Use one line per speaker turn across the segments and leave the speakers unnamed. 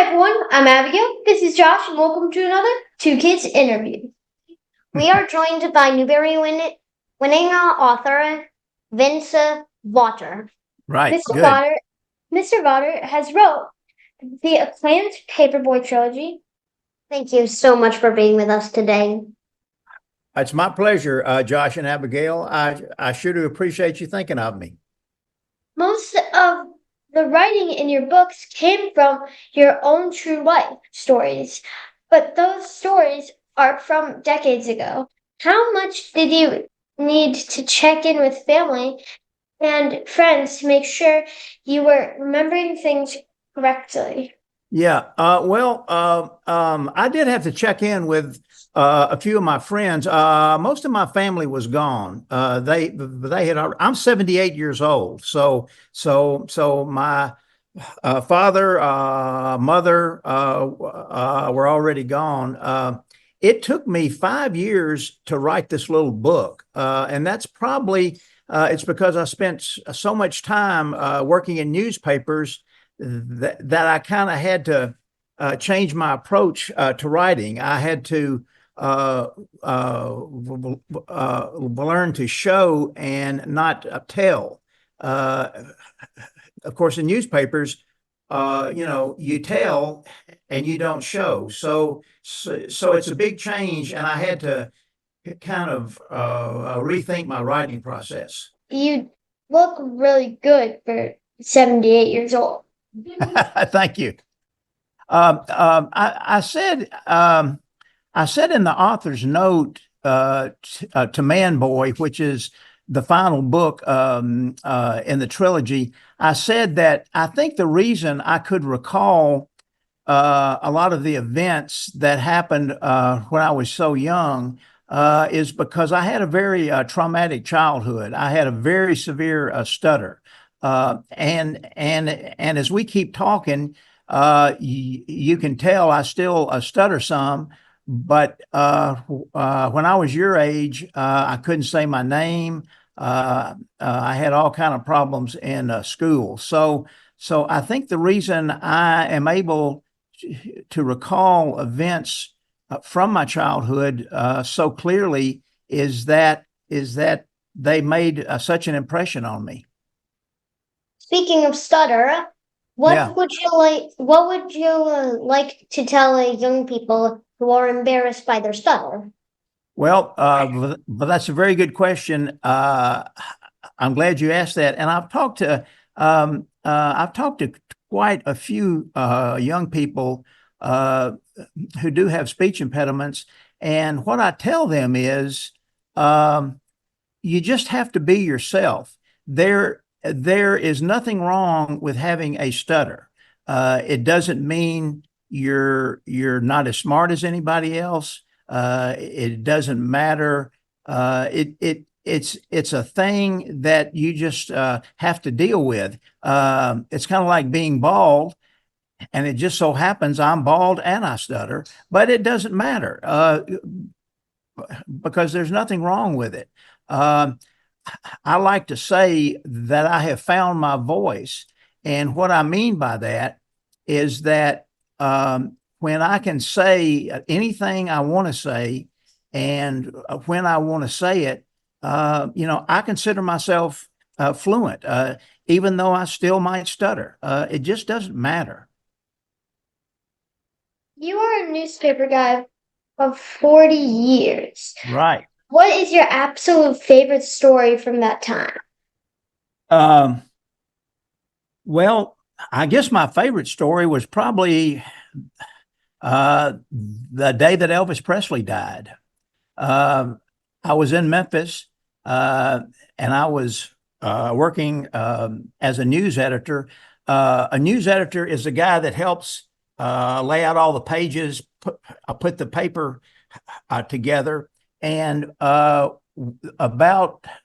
everyone, I'm Abigail. This is Josh, and welcome to another Two Kids interview. We are joined by Newbery winning author Vince Vawter.
Right.
Mr.
Good.
Vawter, Mr. Vawter has wrote the acclaimed Paperboy trilogy. Thank you so much for being with us today.
It's my pleasure, Josh and Abigail. I sure do appreciate you thinking of me.
Most of the writing in your books came from your own true life stories, but those stories are from decades ago. How much did you need to check in with family and friends to make sure you were remembering things correctly?
Yeah. I did have to check in with a few of my friends. Most of my family was gone. They had. I'm 78 years old, so my father, mother were already gone. It took me 5 years to write this little book, and that's probably it's because I spent so much time working in newspapers that I kind of had to change my approach to writing. I had to learn to show and not tell. Uh, of course, in newspapers, you tell and you don't show. So it's a big change, and I had to kind of rethink my writing process.
You look really good for 78 years old.
Thank you. I said in the author's note to Man Boy, which is the final book in the trilogy, I said that I think the reason I could recall a lot of the events that happened when I was so young is because I had a very traumatic childhood. I had a very severe stutter, and as we keep talking, you can tell I still stutter some. But when I was your age, I couldn't say my name. I had all kind of problems in school. So I think the reason I am able to recall events from my childhood so clearly is that they made such an impression on me.
Speaking of stutter,
Yeah.
what would you like to tell young people who are embarrassed by their stutter?
Well, but that's a very good question. I'm glad you asked that, and I've talked to quite a few young people uh, who do have speech impediments, and what I tell them is um, you just have to be yourself. There is nothing wrong with having a stutter. It doesn't mean you're not as smart as anybody else. It doesn't matter. It's a thing that you just have to deal with. It's kind of like being bald, and it just so happens I'm bald and I stutter, but it doesn't matter because there's nothing wrong with it. Um, I like to say that I have found my voice. And what I mean by that is that when I can say anything I want to say and when I want to say it, I consider myself fluent, even though I still might stutter. It just doesn't matter.
You are a newspaper guy of 40 years.
Right.
What is your absolute favorite story from that time?
Um, well, I guess my favorite story was probably the day that Elvis Presley died. Um, I was in Memphis, uh, and I was working as a news editor. A news editor is the guy that helps lay out all the pages, put the paper together, and about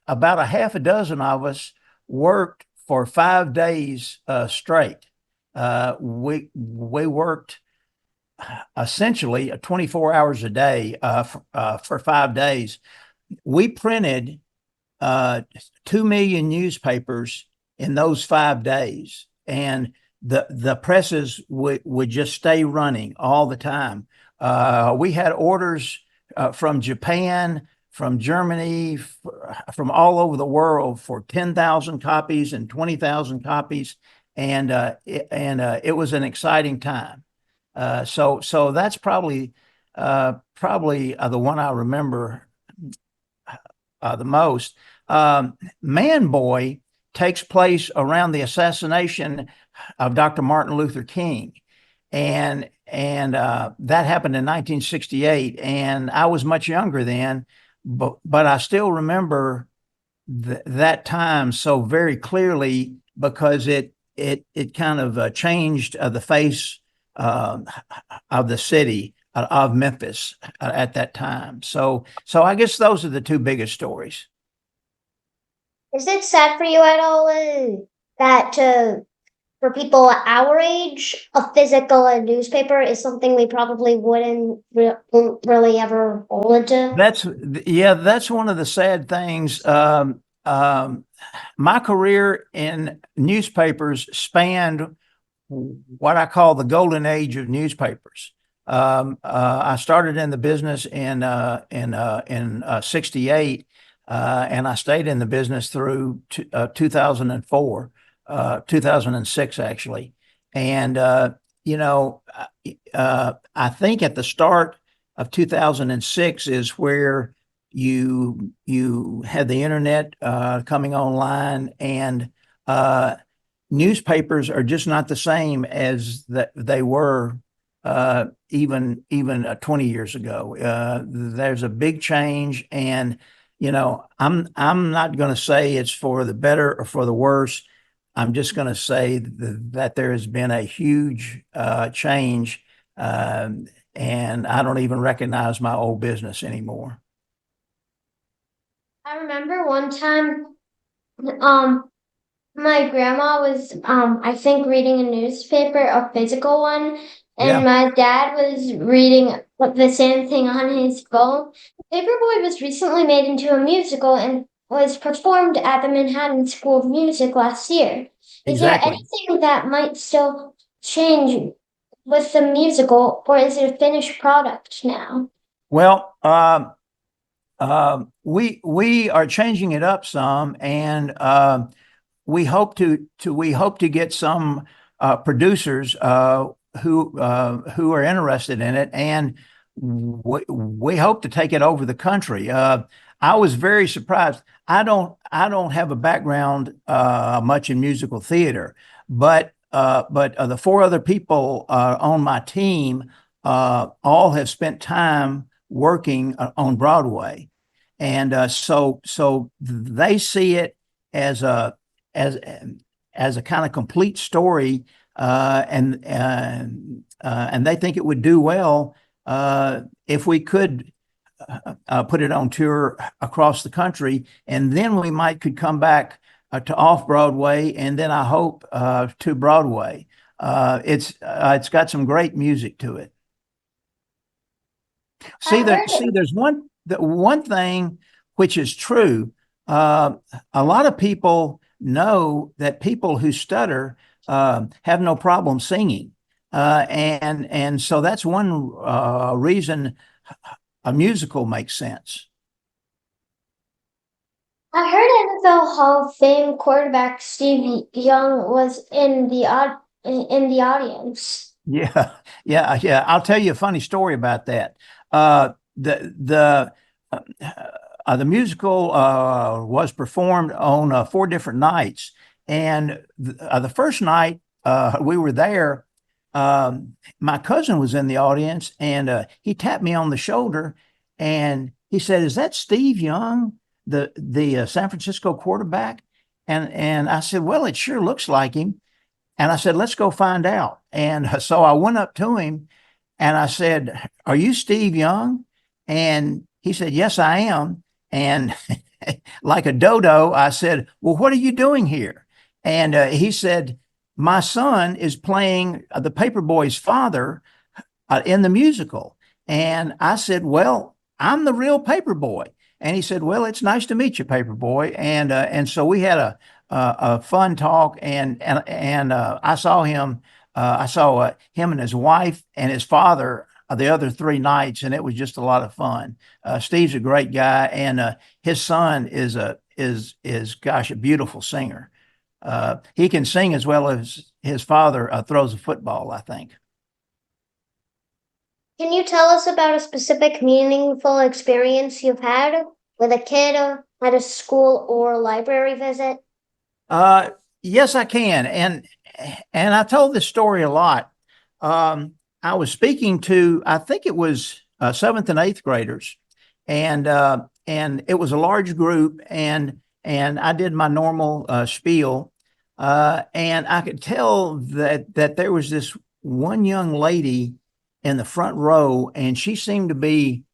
a half a dozen of us worked for 5 days straight. We worked essentially 24 hours a day for 5 days. We printed 2 million newspapers in those 5 days. And the presses would just stay running all the time. We had orders from Japan, from Germany, from all over the world for 10,000 copies and 20,000 copies, and it was an exciting time. So that's probably the one I remember the most. Man Boy takes place around the assassination of Dr. Martin Luther King, and that happened in 1968, and I was much younger then, but I still remember that time so very clearly because it kind of changed the face uh, of the city of Memphis at that time. So I guess those are the two biggest stories.
Is it sad for you at all that for people our age, a physical newspaper is something we probably won't really ever fall into?
That's one of the sad things. My career in newspapers spanned what I call the golden age of newspapers. I started in the business in '68, and I stayed in the business through 2004, 2006 actually. And you know, I think at the start of 2006 is where you had the internet coming online, and newspapers are just not the same as that they were even 20 years ago. There's a big change, and I'm not going to say it's for the better or for the worse. I'm just going to say that there has been a huge change, and I don't even recognize my old business anymore.
I remember one time, um, my grandma was, I think, reading a newspaper, a physical one, and
Yeah,
my dad was reading the same thing on his phone. Paperboy was recently made into a musical and was performed at the Manhattan School of Music last year. Is there
exactly.
anything that might still change with the musical, or is it a finished product now?
Well, we are changing it up some, and we hope to get some producers who are interested in it, and we hope to take it over the country. I was very surprised. I don't have a background much in musical theater, but the four other people on my team all have spent time working on Broadway, and so they see it as a as as a kind of complete story, and they think it would do well if we could put it on tour across the country, and then we might could come back to off Broadway, and then I hope to Broadway. It's got some great music to it.
I heard
See,
it.
there's one thing which is true. Uh, a lot of people know that people who stutter have no problem singing, and so that's one reason a musical makes sense.
I heard NFL Hall of Fame quarterback Steve Young was in the audience.
Yeah, yeah. I'll tell you a funny story about that. The musical was performed on four different nights, and the first night we were there. My cousin was in the audience, and he tapped me on the shoulder, and he said, "Is that Steve Young, the San Francisco quarterback?" And I said, "Well, it sure looks like him." And I said, "Let's go find out." And so I went up to him and I said, "Are you Steve Young?" And he said, "Yes, I am." And like a dodo, I said, "Well, what are you doing here?" And he said, "My son is playing the Paperboy's father in the musical." And I said, "Well, I'm the real Paperboy." And he said, "Well, it's nice to meet you, Paperboy." And so we had a fun talk, and I saw him. I saw him and his wife and his father the other 3 nights, and it was just a lot of fun. Steve's a great guy, and his son is gosh, a beautiful singer. He can sing as well as his father throws a football, I think.
Can you tell us about a specific meaningful experience you've had with a kid at a school or library visit?
Uh, yes, I can, and I told this story a lot. I was speaking to, I think it was seventh and eighth graders, and it was a large group, and I did my normal spiel, and I could tell that there was this one young lady in the front row, and she seemed to be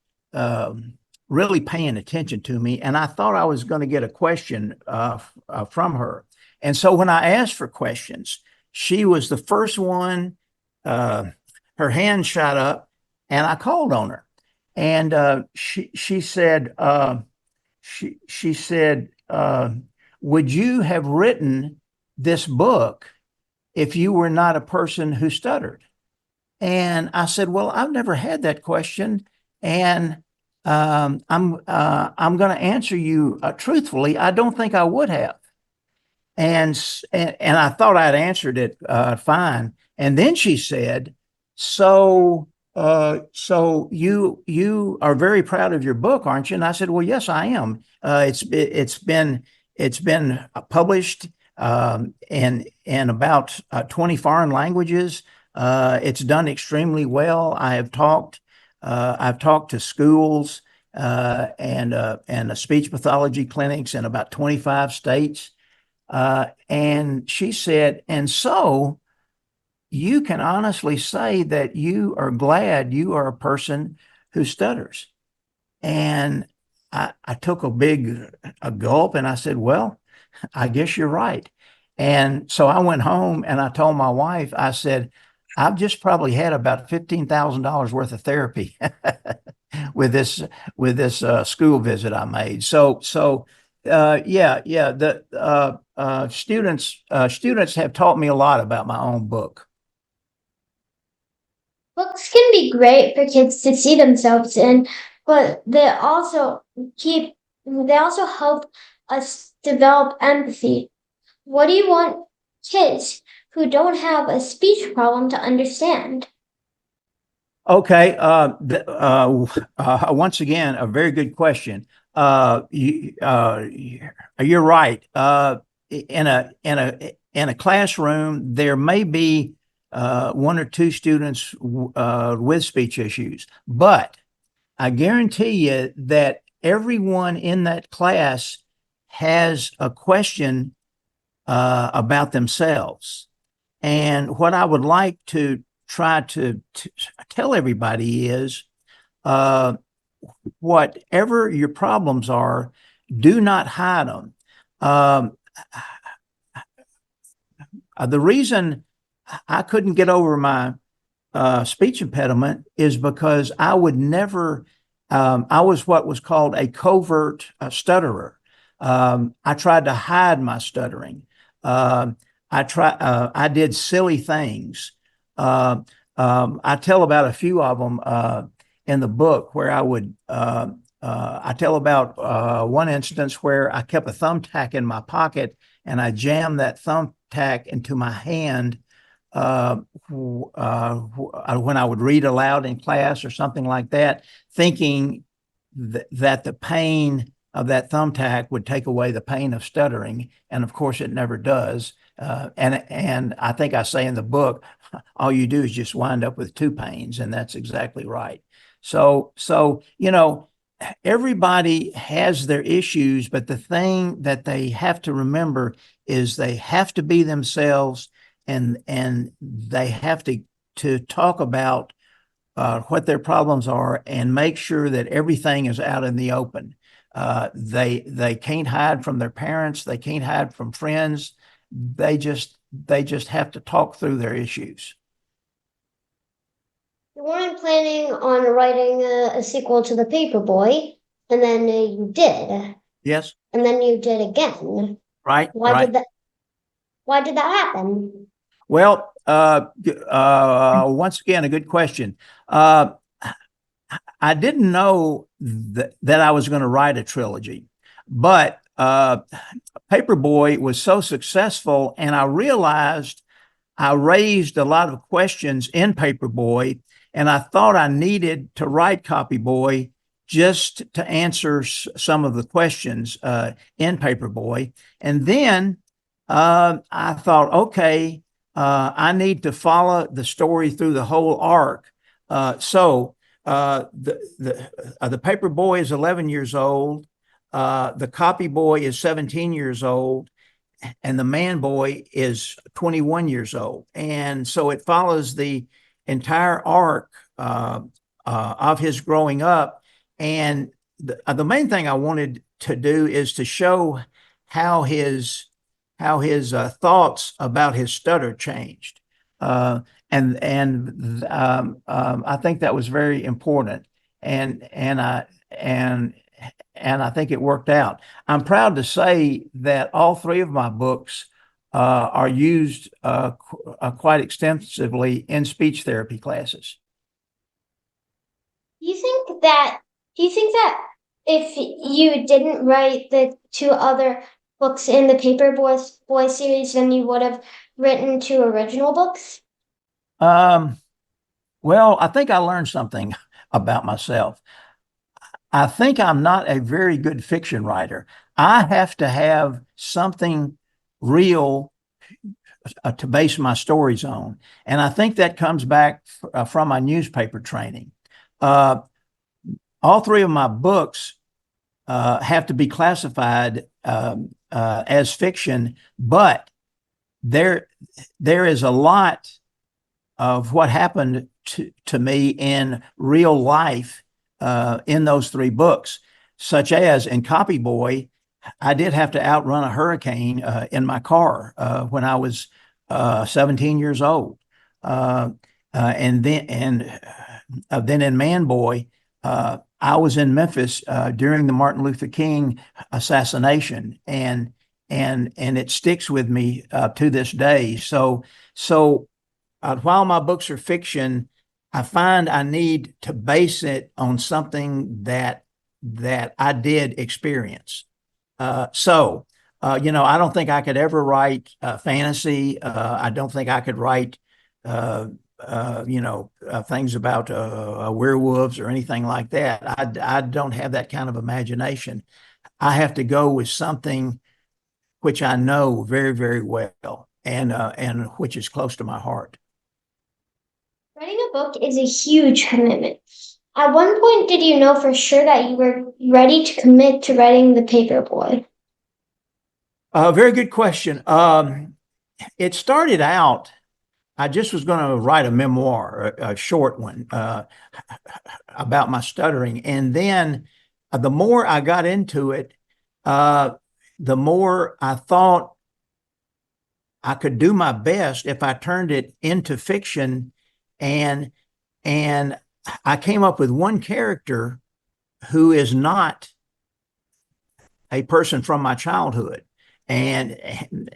really paying attention to me, and I thought I was going to get a question from her. And so when I asked for questions, she was the first one. Uh, Her hand shot up, and I called on her, and she said she said, "Would you have written this book if you were not a person who stuttered?" And I said, "Well, I've never had that question, and I'm going to answer you truthfully. I don't think I would have." And I thought I'd answered it fine. And then she said, "So you are very proud of your book, aren't you?" And I said, "Well, yes, I am. It's been published in about 20 foreign languages. It's done extremely well. I've talked to schools and speech pathology clinics in about 25 states." And she said, "And so you can honestly say that you are glad you are a person who stutters." And I took a gulp, and I said, "Well, I guess you're right." And so I went home and I told my wife, I said, "I've just probably had about $15,000 worth of therapy with this school visit I made." Yeah. The students have taught me a lot about my own book.
Books can be great for kids to see themselves in, but they also help us develop empathy. What do you want kids who don't have a speech problem to understand?
Okay. Once again, a very good question. You're right. In a classroom, there may be one or two students with speech issues, but I guarantee you that everyone in that class has a question about themselves. And what I would like to try to tell everybody is uh, whatever your problems are, do not hide them. Um, the reason I couldn't get over my speech impediment is because I would never, I was what was called a covert stutterer. I tried to hide my stuttering. Um, I did silly things. Uh, I tell about a few of them in the book where I tell about one instance where I kept a thumbtack in my pocket and I jammed that thumbtack into my hand when I would read aloud in class or something like that, thinking that the pain of that thumbtack would take away the pain of stuttering, and of course it never does. And I think I say in the book, all you do is just wind up with two pains, and that's exactly right. So everybody has their issues, but the thing that they have to remember is they have to be themselves, and they have to talk about what their problems are and make sure that everything is out in the open. They can't hide from their parents. They can't hide from friends. They just have to talk through their issues.
You weren't planning on writing a sequel to The Paperboy, and then you did,
Yes.
and then you did again.
Right,
Why
right.
did that why did that happen?
Well, once again, a good question. I didn't know that I was going to write a trilogy, but Paperboy was so successful, and I realized I raised a lot of questions in Paperboy, and I thought I needed to write Copyboy just to answer some of the questions in Paperboy. And then I thought, okay, I need to follow the story through the whole arc. The paper boy is 11 years old. The copy boy is 17 years old, and the man boy is 21 years old. And so it follows the entire arc of his growing up. And the main thing I wanted to do is to show how his thoughts about his stutter changed. Uh, and I think that was very important. And and I and and I think it worked out. I'm proud to say that all three of my books are used quite extensively in speech therapy classes.
Do you think that if you didn't write the two other books in the Boy series, then you would have written two original books?
Um, well, I think I learned something about myself. I think I'm not a very good fiction writer. I have to have something real to base my stories on. And I think that comes back from my newspaper training. Uh, all three of my books have to be classified as fiction, but there there is a lot of what happened to me in real life in those three books, such as in Copy Boy, I did have to outrun a hurricane in my car when I was 17 years old. Uh, and then in Man Boy, I was in Memphis during the Martin Luther King assassination, and it sticks with me to this day. So while my books are fiction, I find I need to base it on something that I did experience. I don't think I could ever write fantasy. I don't think I could write, things about werewolves or anything like that. I don't have that kind of imagination. I have to go with something which I know very, very well, and which is close to my heart.
Writing a book is a huge commitment. At one point, did you know for sure that you were ready to commit to writing The Paperboy?
Very good question. It started out, I just was going to write a memoir, a short one, about my stuttering. And then the more I got into it, uh, the more I thought I could do my best if I turned it into fiction. And and I came up with one character who is not a person from my childhood, and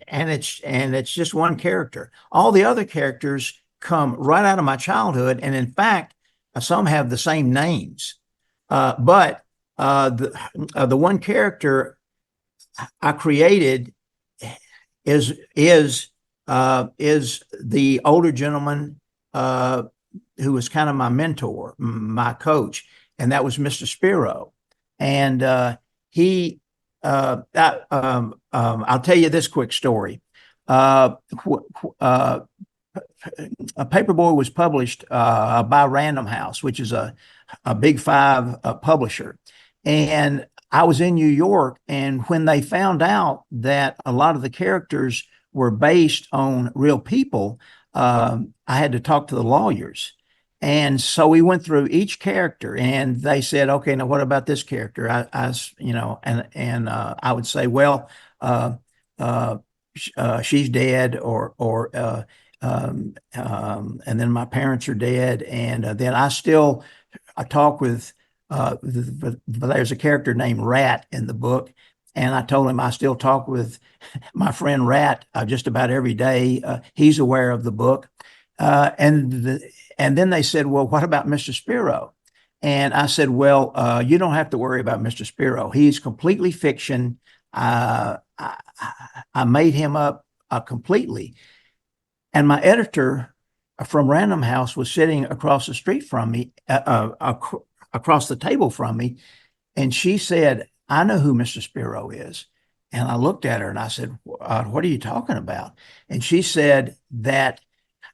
and it's just one character. All the other characters come right out of my childhood, and in fact, some have the same names. But the one character I created is the older gentleman who was kind of my mentor, my coach, and that was Mr. Spiro. And he, I'll tell you this quick story. Uh, uh, a Paperboy was published by Random House, which is a Big Five publisher. And I was in New York, and when they found out that a lot of the characters were based on real people, I had to talk to the lawyers. And so we went through each character, and they said, "Okay, now what about this character?" And I would say, "Well, uh, uh, she's dead," and then my parents are dead, and then I talk with. There's a character named Rat in the book, And I told him I still talk with my friend Rat just about every day. He's aware of the book. And then they said, well, what about Mr. Spiro? And I said, well, you don't have to worry about Mr. Spiro. He's completely fiction. I made him up completely. And my editor from Random House was sitting across the street from me, across the table from me. And she said, I know who Mr. Spiro is. And I looked at her and I said, what are you talking about? And she said that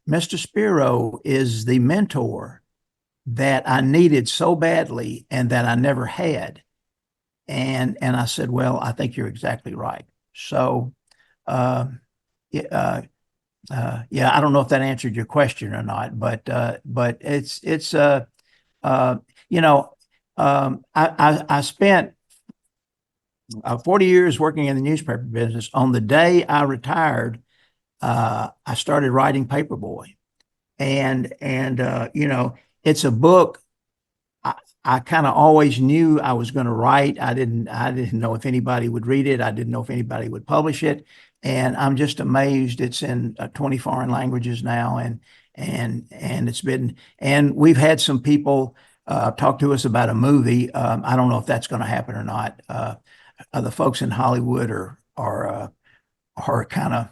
Mr. Spiro is the mentor that I needed so badly and that I never had. And I said, well, I think you're exactly right. So, uh, uh, yeah, I don't know if that answered your question or not, but it's uh, you know, I spent 40 years working in the newspaper business. On the day I retired, I started writing Paperboy, and it's a book I kind of always knew I was going to write. I didn't know if anybody would read it. I didn't know if anybody would publish it. And I'm just amazed. It's in 20 foreign languages now, and it's been, and we've had some people talk to us about a movie. I don't know if that's going to happen or not. The folks in Hollywood are kind of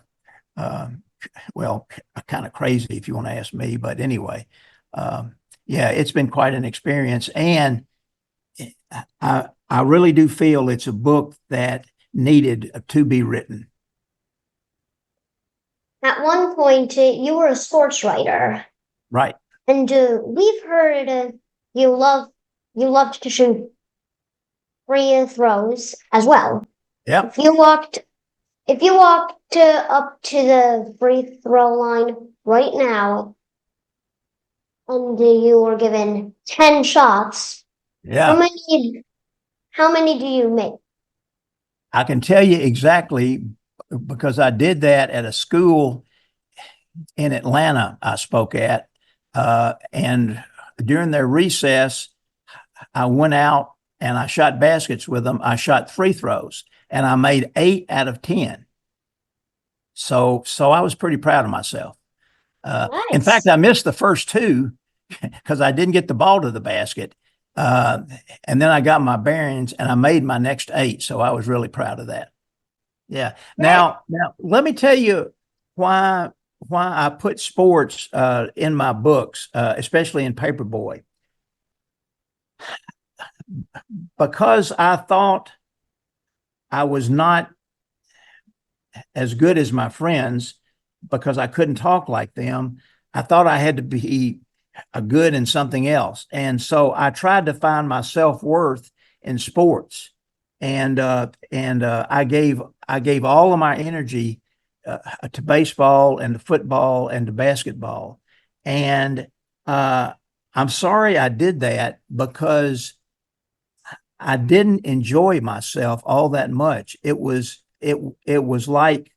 well, kind of crazy if you want to ask me. But anyway, yeah, it's been quite an experience, and I really do feel it's a book that needed to be written.
At one point, you were a sports writer,
Right.
and we've heard you love you loved to shoot free throws as well.
Yeah.
If you walked up to the free throw line right now and you were given 10 shots, how
Yeah.
many how many do you make?
I can tell you exactly because I did that at a school in Atlanta I spoke at. And during their recess, I went out and I shot baskets with them. I shot free throws and I made 8 out of 10. So I was pretty proud of myself. In fact,
Nice.
I missed the first two because I didn't get the ball to the basket. Uh, and then I got my bearings and I made my next 8. So I was really proud of that. Yeah.
Right.
Now let me tell you why I put sports in my books, especially in Paperboy, because I thought I was not as good as my friends because I couldn't talk like them. I thought I had to be a good in something else. And so I tried to find my self-worth in sports. And I gave all of my energy to baseball and to football and to basketball. And I'm sorry I did that because I didn't enjoy myself all that much. It was like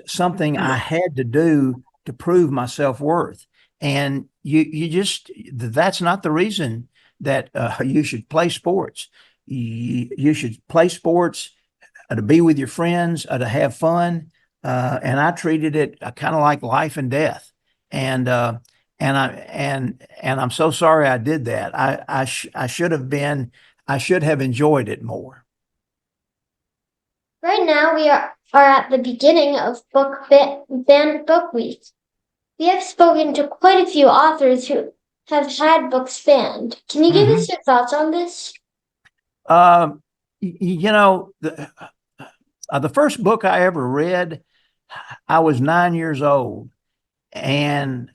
something I had to do to prove my self-worth. And you just that's not the reason that you should play sports. You should play sports to be with your friends, to have fun. And I treated it kind of like life and death. And and I'm so sorry I did that. I should have been I should have enjoyed it more.
Right now we are at the beginning of banned book week. We have spoken to quite a few authors who have had books banned. Can you give us
Mhm.
your thoughts on this?
Um, you know, the first book I ever read, I was 9 years old, and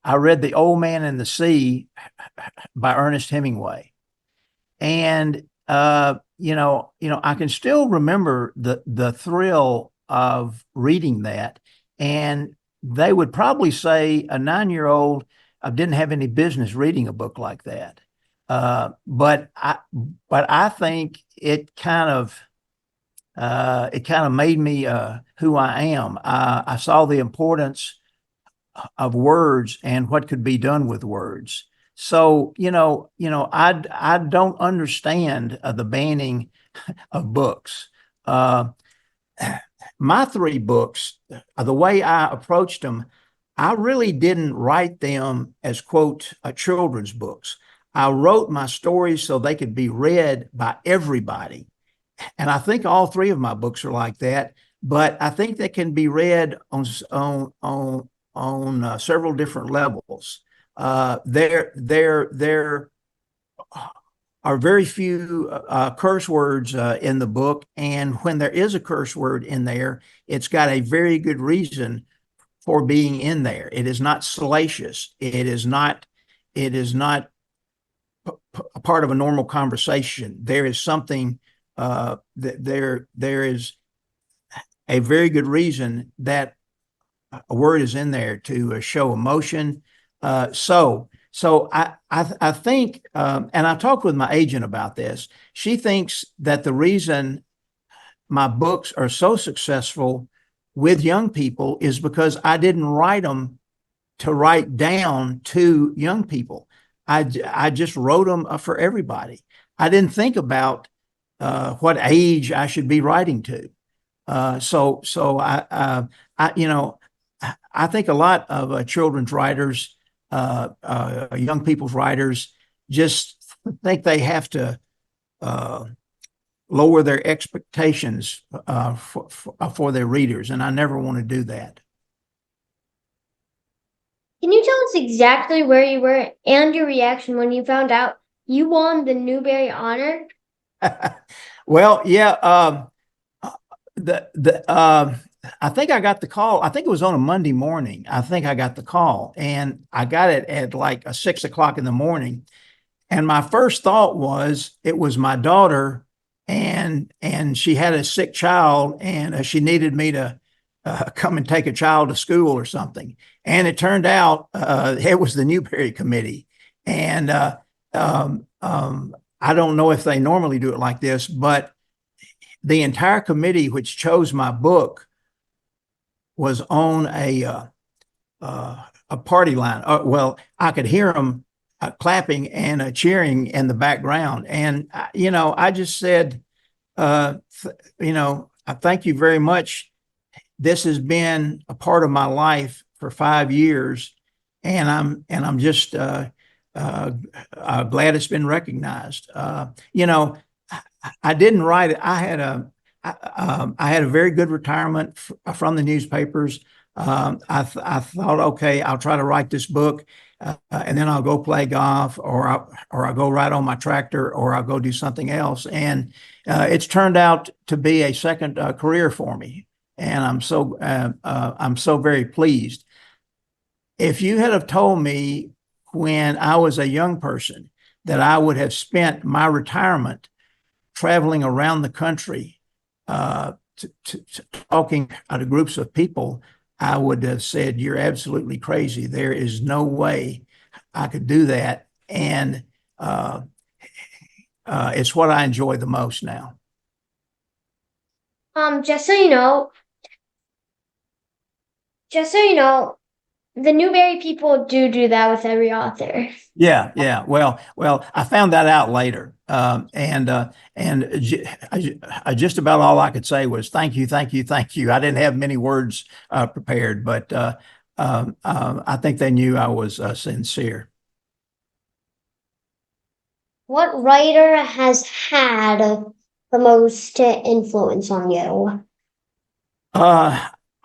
I read The Old Man and the Sea by Ernest Hemingway. And I can still remember the thrill of reading that. And they would probably say a 9 year old didn't have any business reading a book like that. But I think it kind of made me who I am. I saw the importance of words and what could be done with words. So I don't understand the banning of books. Uh, my three books, the way I approached them, I really didn't write them as, quote, children's books. I wrote my stories so they could be read by everybody. And I think all three of my books are like that, but I think they can be read on several different levels. There are very few curse words in the book, and when there is a curse word in there, it's got a very good reason for being in there. It is not salacious. It is not. It is not a part of a normal conversation. There is something. There is a very good reason that a word is in there to show emotion. So I think, and I talked with my agent about this. She thinks that the reason my books are so successful with young people is because I didn't write them to write down to young people. I just wrote them for everybody. I didn't think about what age I should be writing to. So I think a lot of children's writers, young people's writers, just think they have to uh, lower their expectations for their readers, and I never want to do that.
Can you tell us exactly where you were and your reaction when you found out you won the Newbery honor?
Well, yeah. The I think I got the call. I think it was on a Monday morning. I think I got the call, and I got it at like 6 o'clock in the morning. And my first thought was it was my daughter, and she had a sick child, and she needed me to come and take a child to school or something. And it turned out it was the Newbery Committee, and I don't know if they normally do it like this, but the entire committee which chose my book was on a party line. Well, I could hear them clapping and cheering in the background, and I just said, I thank you very much. This has been a part of my life for 5 years, and I'm just glad it's been recognized. I didn't write it. I had a very good retirement from the newspapers. I thought, okay, I'll try to write this book, and then I'll go play golf, or I'll go ride on my tractor, or I'll go do something else. And it's turned out to be a second career for me, and I'm so very pleased. If you had have told me when I was a young person that I would have spent my retirement traveling around the country, talking to groups of people, I would have said, "You're absolutely crazy. There is no way I could do that." And it's what I enjoy the most now.
Just so you know, the Newbery people do that with every author.
Yeah. Well, I found that out later, just about all I could say was thank you, thank you, thank you. I didn't have many words prepared, but I think they knew I was sincere.
What writer has had the most influence on you?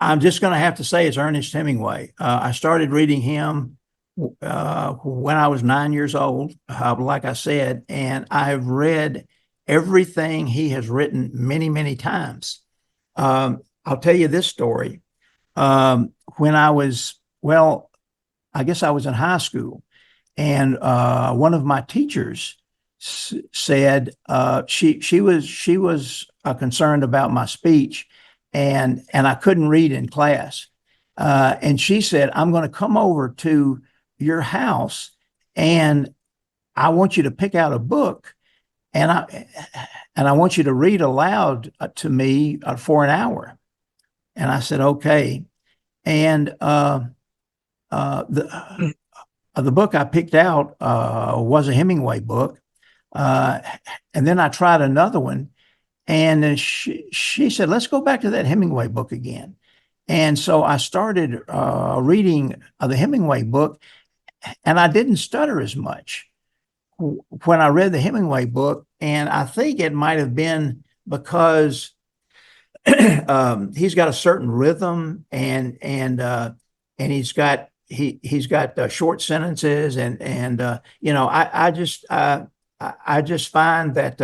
I'm just going to have to say it's Ernest Hemingway. I started reading him when I was 9 years old, like I said, and I've read everything he has written many, many times. I'll tell you this story. When I was, well, I guess I was in high school, and one of my teachers said she was concerned about my speech, and I couldn't read in class. And she said, "I'm going to come over to your house, and I want you to pick out a book, and I want you to read aloud to me for an hour." And I said, "Okay." And the book I picked out was a Hemingway book, and then I tried another one, And she said, let's go back to that Hemingway book again. And so I started reading the Hemingway book, and I didn't stutter as much when I read the Hemingway book. And I think it might have been because he's got a certain rhythm, and he's got short sentences, and you know, I just find that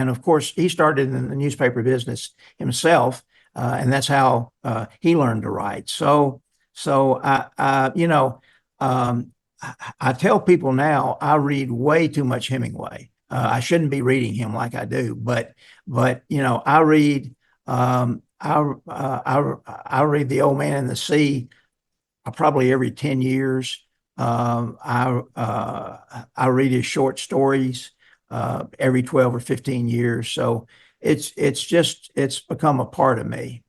of course he started in the newspaper business himself, and that's how he learned to write. So you know, I tell people now I read way too much Hemingway. I shouldn't be reading him like I do, but you know, I read I read The Old Man and the Sea probably every 10 years. I read his short stories every 12 or 15 years. So it's become a part of me.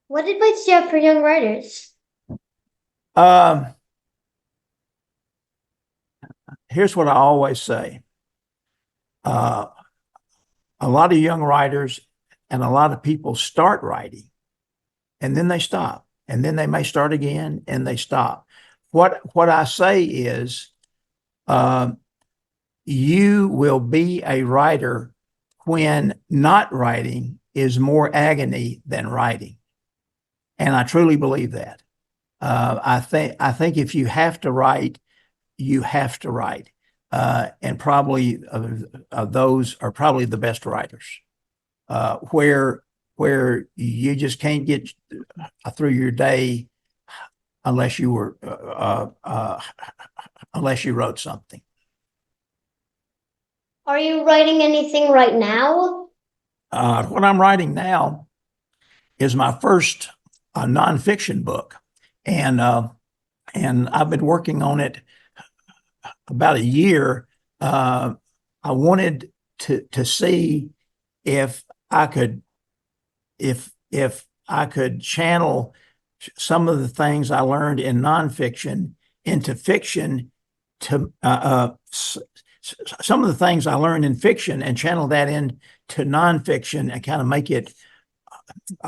What advice do you have for young writers?
Um, Here's what I always say. Uh, a lot of young writers and a lot of people start writing and then they stop, and then they may start again and they stop. What I say is, uh, you will be a writer when not writing is more agony than writing, and I truly believe that. I think if you have to write, you have to write, and probably those are probably the best writers. Where you just can't get through your day unless you were unless you wrote something.
Are you writing anything right now?
What I'm writing now is my first nonfiction book, and I've been working on it about a year. I wanted to see if I could if I could channel some of the things I learned in nonfiction into fiction, to some of the things I learned in fiction and channel that into nonfiction and kind of make it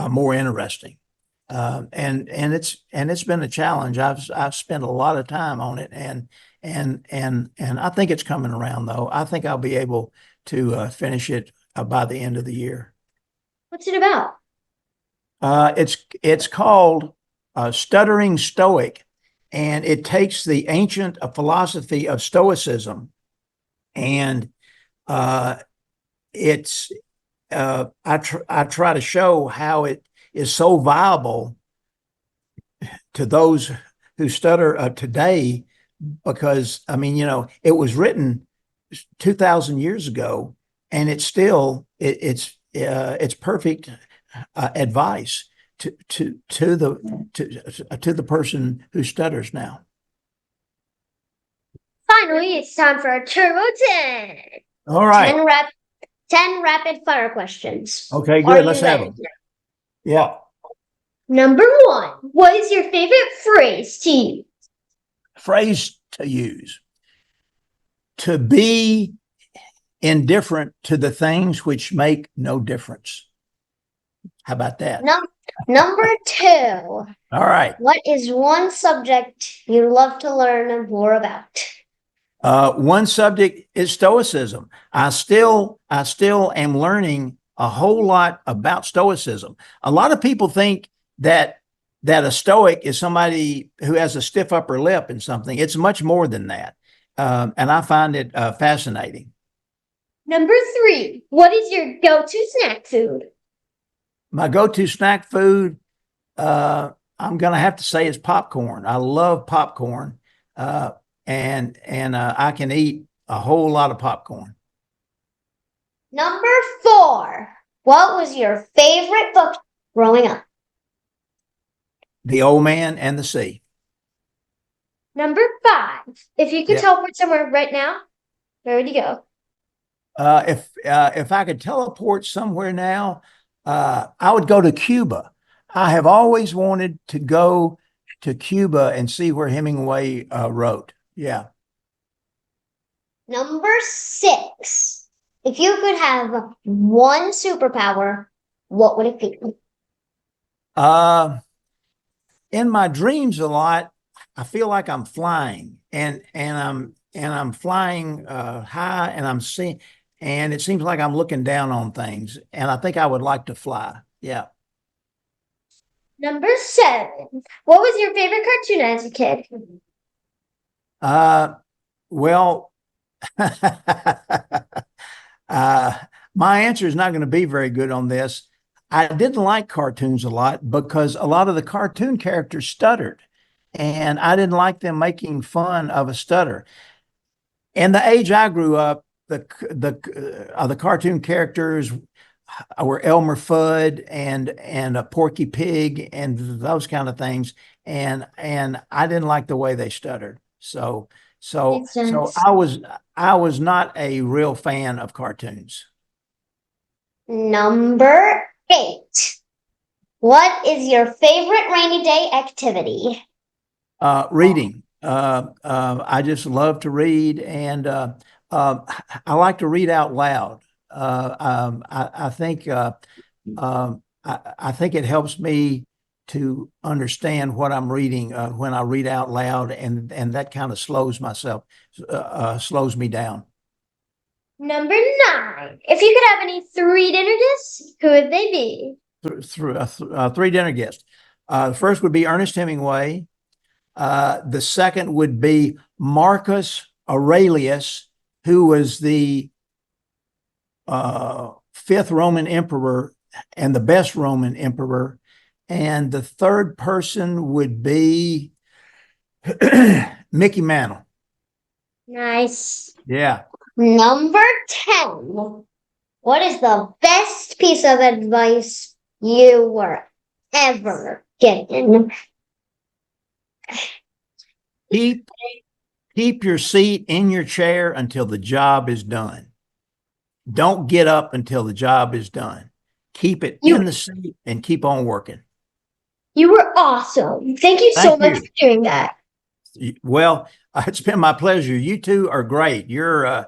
more interesting. And it's been a challenge. I've spent a lot of time on it, and I think it's coming around though. I think I'll be able to finish it by the end of the year.
What's it about?
It's called Stuttering Stoic, and it takes the ancient philosophy of Stoicism, and it's I try to show how it is so viable to those who stutter today, because I mean, you know, it was written 2,000 years ago, and it's perfect advice to the person who stutters now.
Finally, it's time for a Turbo 10.
All right.
10 rapid fire questions.
Okay,
Are
good.
you
Let's have
ready?
them. Yeah.
Number 1, what is your favorite phrase to use?
Phrase to use: to be indifferent to the things which make no difference. How about that?
Number 2,
All right.
what is one subject you love to learn more about?
One subject is Stoicism. I still am learning a whole lot about Stoicism. A lot of people think that a Stoic is somebody who has a stiff upper lip and something. It's much more than that, and I find it fascinating.
Number 3, what is your go-to snack food?
My go-to snack food, I'm going to have to say, is popcorn. I love popcorn, and I can eat a whole lot of popcorn.
Number 4, what was your favorite book growing up?
The Old Man and the Sea.
Number 5, if you could
Yeah.
teleport somewhere right now, where would you go?
If I could teleport somewhere now, I would go to Cuba. I have always wanted to go to Cuba and see where Hemingway wrote. Yeah.
Number 6, If you could have one superpower, what would it be?
Uh, in my dreams a lot, I feel like I'm flying and I'm flying high and I'm seeing and it seems like I'm looking down on things and I think I would like to fly. Yeah.
Number 7. What was your favorite cartoon as a kid?
Uh, well, uh, my answer is not going to be very good on this. I didn't like cartoons a lot because a lot of the cartoon characters stuttered, and I didn't like them making fun of a stutter. And the age I grew up, the cartoon characters were Elmer Fudd and a Porky Pig and those kind of things, and I didn't like the way they stuttered.
Makes
So
sense.
I was not a real fan of cartoons.
Number 8. What is your favorite rainy day activity?
Reading. I just love to read, and uh, I like to read out loud. I think I think it helps me to understand what I'm reading when I read out loud, and that kind of slows me down.
Number 9. If you could have any 3 dinner guests, who would they be?
Three dinner guests. The first would be Ernest Hemingway. The second would be Marcus Aurelius, who was the fifth Roman emperor and the best Roman emperor. And the third person would be Mickey Mantle.
Nice.
Yeah.
Number 10. What is the best piece of advice you were ever given?
Keep keep your seat in your chair until the job is done. Don't get up until the job is done. Keep it
You
in the seat and keep on working.
you were awesome. Thank you so
Thank
much for
you.
doing that.
Well, it's been my pleasure. You two are great. You're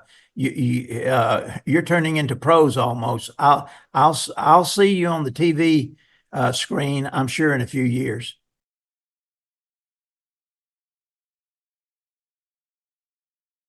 turning into pros almost. I'll see you on the TV screen, I'm sure, in a few years.